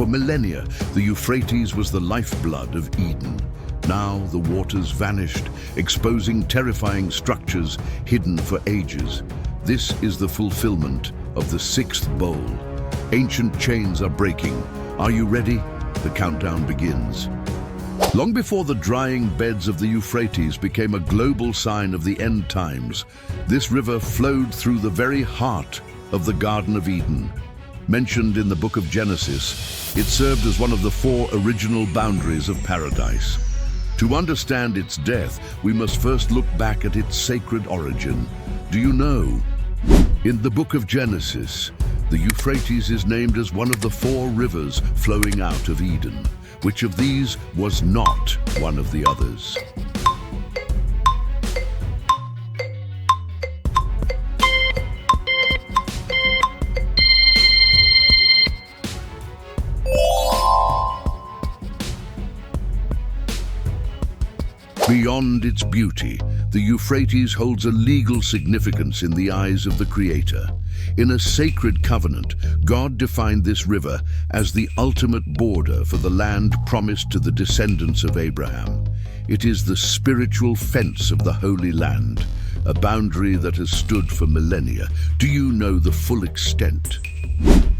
For millennia, the Euphrates was the lifeblood of Eden. Now the waters vanished, exposing terrifying structures hidden for ages. This is the fulfillment of the sixth bowl. Ancient chains are breaking. Are you ready? The countdown begins. Long before the drying beds of the Euphrates became a global sign of the end times, this river flowed through the very heart of the Garden of Eden. Mentioned in the book of Genesis, it served as one of the four original boundaries of paradise. To understand its death, we must first look back at its sacred origin. Do you know? In the book of Genesis, the Euphrates is named as one of the four rivers flowing out of Eden. Which of these was not one of the others? Beyond its beauty, the Euphrates holds a legal significance in the eyes of the Creator. In a sacred covenant, God defined this river as the ultimate border for the land promised to the descendants of Abraham. It is the spiritual fence of the Holy Land, a boundary that has stood for millennia. Do you know the full extent?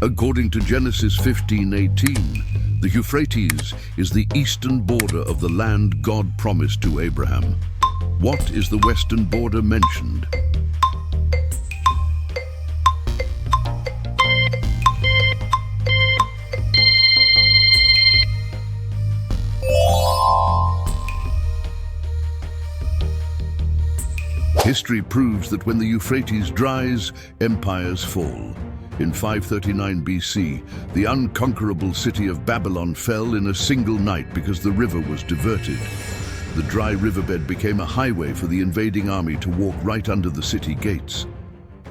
According to Genesis 15:18, the Euphrates is the eastern border of the land God promised to Abraham. What is the western border mentioned? History proves that when the Euphrates dries, empires fall. In 539 BC, the unconquerable city of Babylon fell in a single night because the river was diverted. The dry riverbed became a highway for the invading army to walk right under the city gates.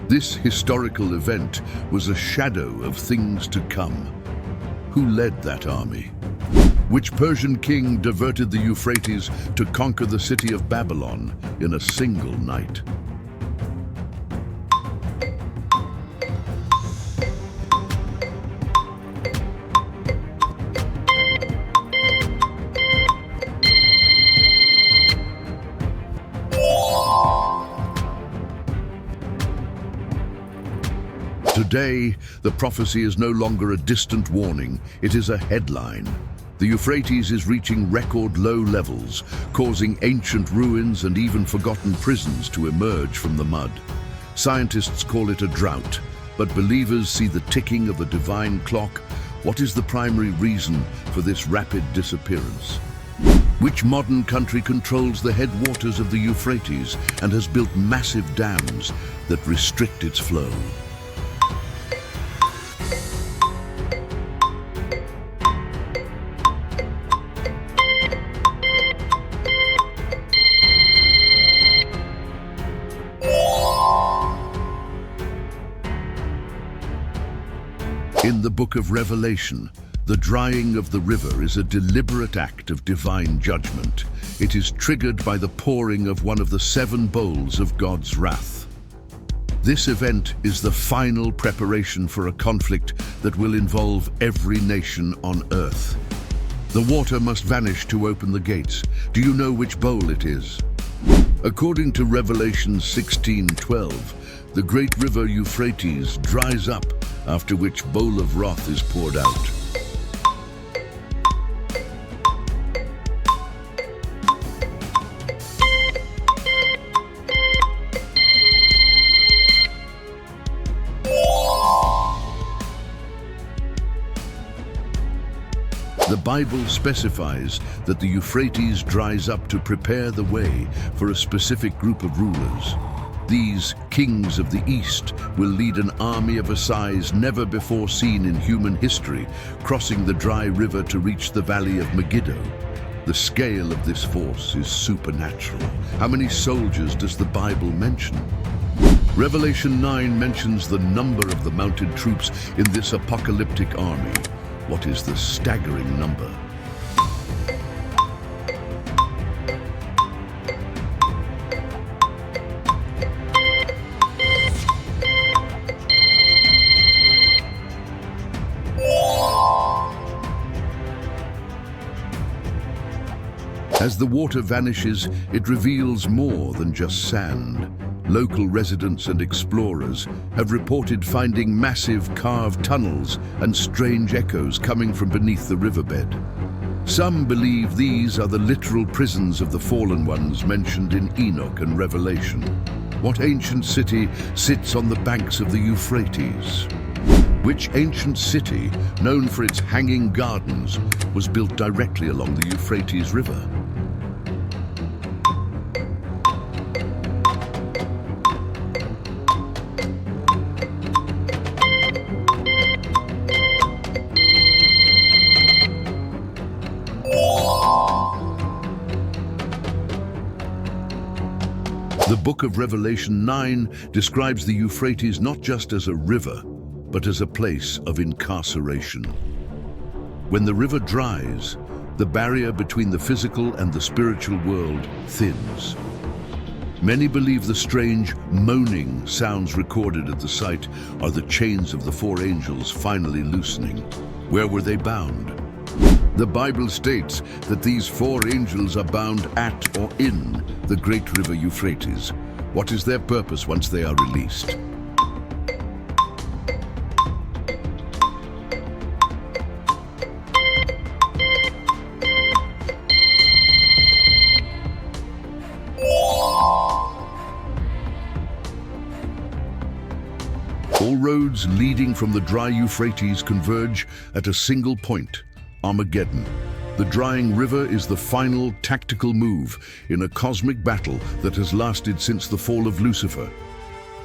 This historical event was a shadow of things to come. Who led that army? Which Persian king diverted the Euphrates to conquer the city of Babylon in a single night? Today, the prophecy is no longer a distant warning, it is a headline. The Euphrates is reaching record low levels, causing ancient ruins and even forgotten prisons to emerge from the mud. Scientists call it a drought, but believers see the ticking of a divine clock. What is the primary reason for this rapid disappearance? Which modern country controls the headwaters of the Euphrates and has built massive dams that restrict its flow? In the book of Revelation, the drying of the river is a deliberate act of divine judgment. It is triggered by the pouring of one of the 7 bowls of God's wrath. This event is the final preparation for a conflict that will involve every nation on earth. The water must vanish to open the gates. Do you know which bowl it is? According to Revelation 16:12, the Great River Euphrates dries up, after which bowl of wrath is poured out. The Bible specifies that the Euphrates dries up to prepare the way for a specific group of rulers. These kings of the East will lead an army of a size never before seen in human history, crossing the dry river to reach the valley of Megiddo. The scale of this force is supernatural. How many soldiers does the Bible mention? Revelation 9 mentions the number of the mounted troops in this apocalyptic army. What is the staggering number? As the water vanishes, it reveals more than just sand. Local residents and explorers have reported finding massive carved tunnels and strange echoes coming from beneath the riverbed. Some believe these are the literal prisons of the fallen ones mentioned in Enoch and Revelation. What ancient city sits on the banks of the Euphrates? Which ancient city, known for its hanging gardens, was built directly along the Euphrates River? The book of Revelation 9 describes the Euphrates not just as a river, but as a place of incarceration. When the river dries, the barrier between the physical and the spiritual world thins. Many believe the strange moaning sounds recorded at the site are the chains of the four angels finally loosening. Where were they bound? The Bible states that these four angels are bound at or in the Great River Euphrates. What is their purpose once they are released? All roads leading from the dry Euphrates converge at a single point, Armageddon. The drying river is the final tactical move in a cosmic battle that has lasted since the fall of Lucifer.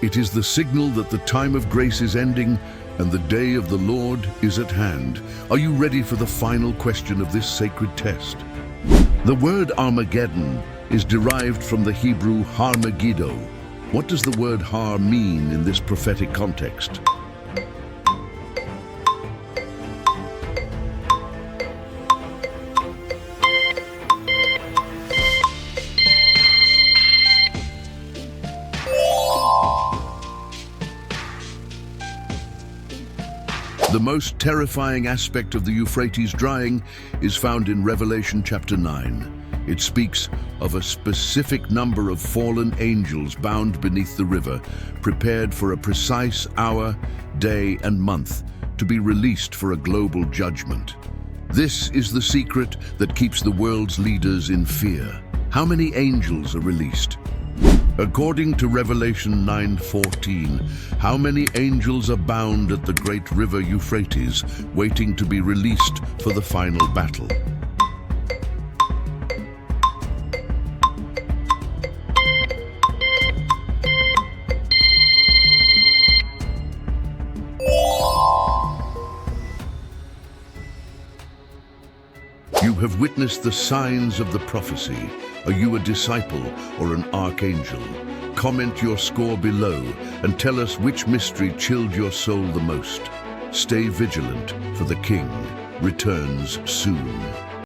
It is the signal that the time of grace is ending and the day of the Lord is at hand. Are you ready for the final question of this sacred test? The word Armageddon is derived from the Hebrew har Megiddo. What does the word har mean in this prophetic context? The most terrifying aspect of the Euphrates drying is found in Revelation chapter 9. It speaks of a specific number of fallen angels bound beneath the river, prepared for a precise hour, day, and month to be released for a global judgment. This is the secret that keeps the world's leaders in fear. How many angels are released? According to Revelation 9:14, how many angels are bound at the Great River Euphrates, waiting to be released for the final battle? You have witnessed the signs of the prophecy. Are you a disciple or an archangel? Comment your score below and tell us which mystery chilled your soul the most. Stay vigilant, for the King returns soon.